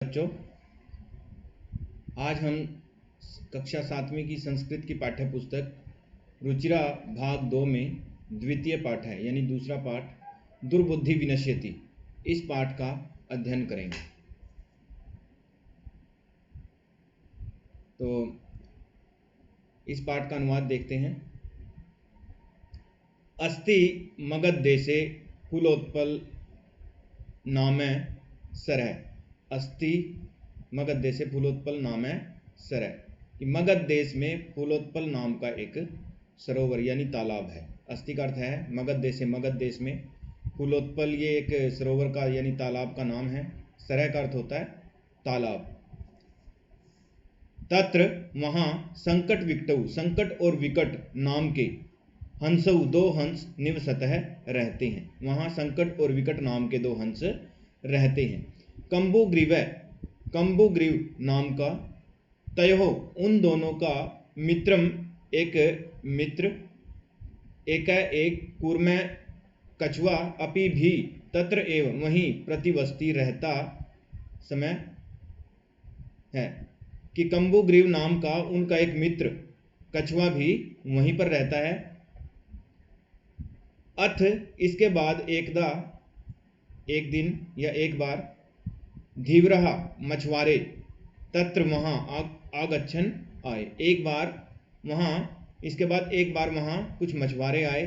बच्चों, आज हम कक्षा 7वीं की संस्कृत की पाठ्य पुस्तक रुचिरा भाग 2 में द्वितीय पाठ है, यानी दूसरा पाठ दुर्बुद्धि विनश्यति, इस पाठ का अध्ययन करेंगे। तो इस पाठ का अनुवाद देखते हैं। अस्ति मगध देशे फूलोत्पल नामे सरह। अस्ति मगध देशे फूलोत्पल नामे सरह, कि मगध देश में फूलोत्पल नाम का एक सरोवर यानी तालाब है। अस्ति का अर्थ है मगध देशे, मगध देश में। फूलोत्पल ये एक सरोवर का यानी तालाब का नाम है। सरह का अर्थ होता है तालाब। तत्र वहाँ संकट विकटऊ, संकट और विकट नाम के हंसऊ, दो हंस निवसतः रहते हैं। वहाँ संकट और विकट नाम के दो हंस रहते हैं। कंबुग्रीव, कंबुग्रीव नाम का, तयो उन दोनों का, मित्रम एक मित्र, एक कूर्म कछुआ, अपि भी तत्र एवं वहीं प्रतिवस्ती रहता समय है। कि कंबुग्रीव नाम का उनका एक मित्र कछुआ भी वहीं पर रहता है। अथ इसके बाद एकदा, एक दिन या एक बार, धीवरहा मछुआरे, तत्र वहाँ आगच्छन आए। एक बार वहाँ, इसके बाद एक बार वहाँ कुछ मछुआरे आए।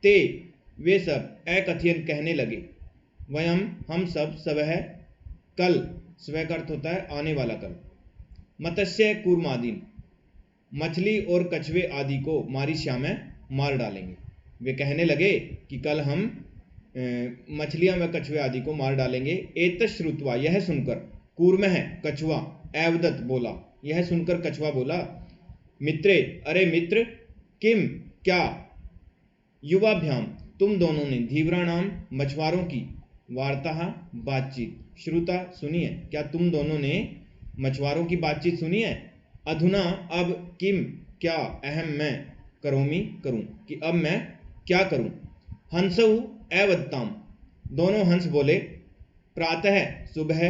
ते वे सब अकथयन कहने लगे, वयम हम सब, स्वह कल, स्वह का अर्थ होता है आने वाला कल, मत्स्य कूर्मादीन मछली और कछुए आदि को मारीश्या में मार डालेंगे। वे कहने लगे कि कल हम मछलियां व कछुए आदि को मार डालेंगे। एतत् श्रुत्वा, यह सुनकर, कूर्म है कछुआ, एवदत बोला, यह सुनकर कछुआ बोला, मित्रे अरे मित्र, किम क्या, युवाभ्याम तुम दोनों ने, धीवरा नाम मछुआरों की, वार्ता बातचीत, श्रुता सुनिए, क्या तुम दोनों ने मछुआरों की बातचीत सुनी है। अधुना अब, किम क्या, अहम मैं, करोमी करूं, कि अब मैं क्या करूं। हंसऊ एवदताम, दोनों हंस बोले, प्रातः सुबह,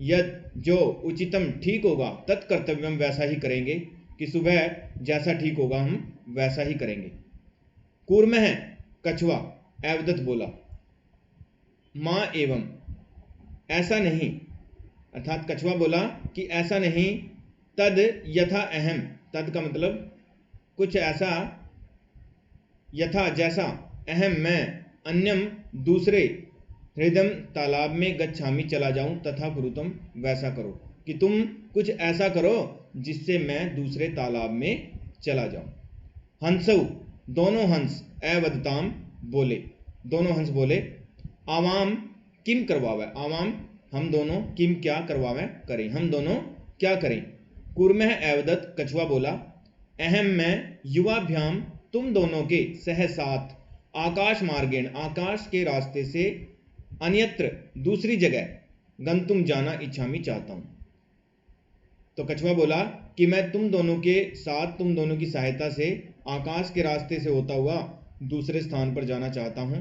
यद जो उचितम ठीक होगा, तत्कर्तव्यम वैसा ही करेंगे, कि सुबह जैसा ठीक होगा हम वैसा ही करेंगे। कूर्म है कछुआ, एवदत बोला, माँ एवं ऐसा नहीं, अर्थात कछुआ बोला कि ऐसा नहीं, तद यथा अहम, तद का मतलब कुछ ऐसा, यथा जैसा, अहम मैं, अन्यम दूसरे, हृदय तालाब में गच्छामि चला जाऊं, तथा कुरुतम वैसा करो, कि तुम कुछ ऐसा करो जिससे मैं दूसरे तालाब में चला जाऊं। हंसऊ दोनों हंस, एवदताम बोले, दोनों हंस बोले, आवाम किम करवावे, आवाम हम दोनों, किम क्या करवावे करें, हम दोनों क्या करें। कूर्म एवदत कछुआ बोला, अहम मैं, युवाभ्याम तुम दोनों के, सह साथ, आकाश मार्गेण आकाश के रास्ते से, अन्यत्र दूसरी जगह, गंतुम जाना इच्छामि चाहता हूं। तो कछुआ बोला कि मैं तुम दोनों के साथ, तुम दोनों की सहायता से आकाश के रास्ते से होता हुआ दूसरे स्थान पर जाना चाहता हूं।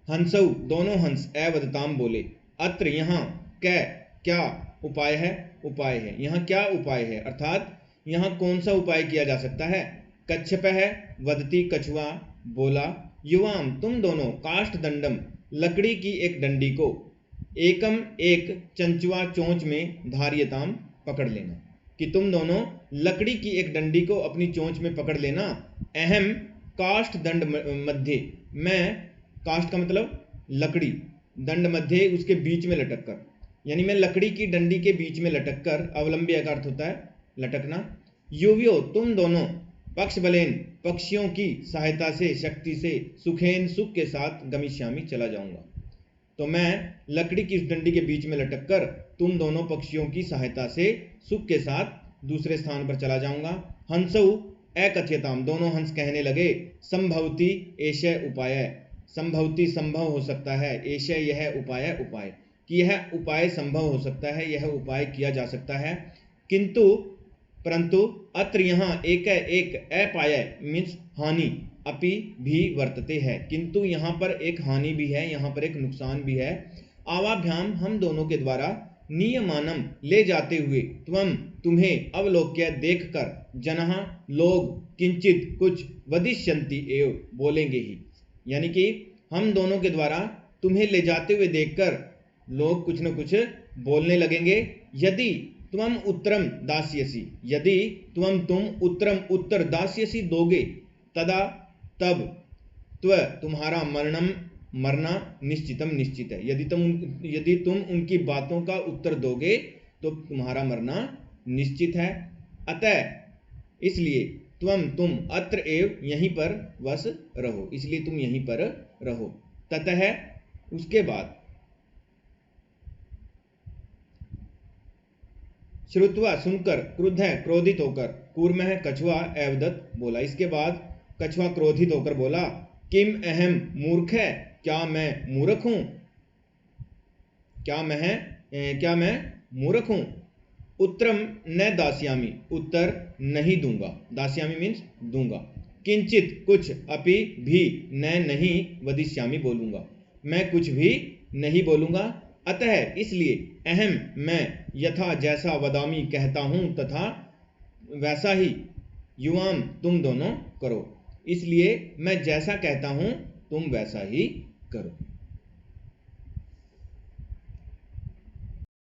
हंसऊ दोनों हंस, एवदताम बोले, अत्र यहाँ, कै क्या उपाय है, उपाय है, यहाँ क्या उपाय है, अर्थात यहाँ कौन सा उपाय किया जा सकता है। कच्छप है वदती, कछुआ बोला, युवाम तुम दोनों, काष्ठ दंडम लकड़ी की एक डंडी को, एकम एक, चंचुआ चोंच में, धार्यताम पकड़ लेना, कि तुम दोनों लकड़ी की एक डंडी को अपनी चोंच में पकड़ लेना। अहम काष्ठ दंड मध्य, मैं, काष्ठ का मतलब लकड़ी, दंड मध्य उसके बीच में लटक कर, यानी मैं लकड़ी की डंडी के बीच में लटक कर, अवलंबी का अर्थ होता है लटकना। युवियो तुम दोनों, पक्ष बलेन पक्षियों की सहायता से, शक्ति से, सुखेन सुख के साथ, गमिष्यामी चला जाऊंगा। तो मैं लकड़ी की इस डंडी के बीच में लटक कर तुम दोनों पक्षियों की सहायता से सुख के साथ दूसरे स्थान पर चला जाऊंगा। हंसऊ अकथ्यताम, दोनों हंस कहने लगे, संभवती एषय उपाय, संभवती संभव हो सकता है, एषय यह उपाय, उपाय कि यह उपाय संभव हो सकता है, यह उपाय किया जा सकता है। किंतु परंतु, अत्र यहाँ एक अपाय मीन्स हानि, अपि भी वर्तते है, किंतु यहाँ पर एक हानि भी है, यहाँ पर एक नुकसान भी है। आवाभ्याम हम दोनों के द्वारा, नियमानं ले जाते हुए तुम्हें अवलोक्य देखकर जनः लोग किंचित कुछ वदिष्यन्ति एव बोलेंगे ही, यानी कि हम दोनों के द्वारा तुम्हें ले जाते हुए देखकर लोग कुछ न कुछ बोलने लगेंगे। यदि त्वम उत्तरम दास्यसि, यदि तुम उत्तरम उत्तर दास्यसि दोगे, तदा तब तुम्हारा मरना निश्चितम निश्चित है। यदि तुम उनकी बातों का उत्तर दोगे तो तुम्हारा मरना निश्चित है। अतः इसलिए तुम अत्र एव यहीं पर वस रहो, इसलिए तुम यहीं पर रहो। ततः उसके बाद श्रुत्वा सुनकर क्रुद्ध क्रोधित होकर कूर्मः कछुआ एवदत बोला। इसके बाद कछुआ क्रोधित होकर बोला, किम अहम मूर्ख है, क्या मैं मूर्ख हूं? क्या मैं मूर्ख हूं? उत्तरम न दास्यामि, उत्तर नहीं दूंगा। दास्यामि मीन्स दूंगा। किंचित कुछ, अपि भी नहीं, वदिष्यामि बोलूंगा, मैं कुछ भी नहीं बोलूंगा। अतः इसलिए अहम मैं यथा जैसा वदामी कहता हूं तथा वैसा ही युवाम तुम दोनों करो, इसलिए मैं जैसा कहता हूं तुम वैसा ही करो।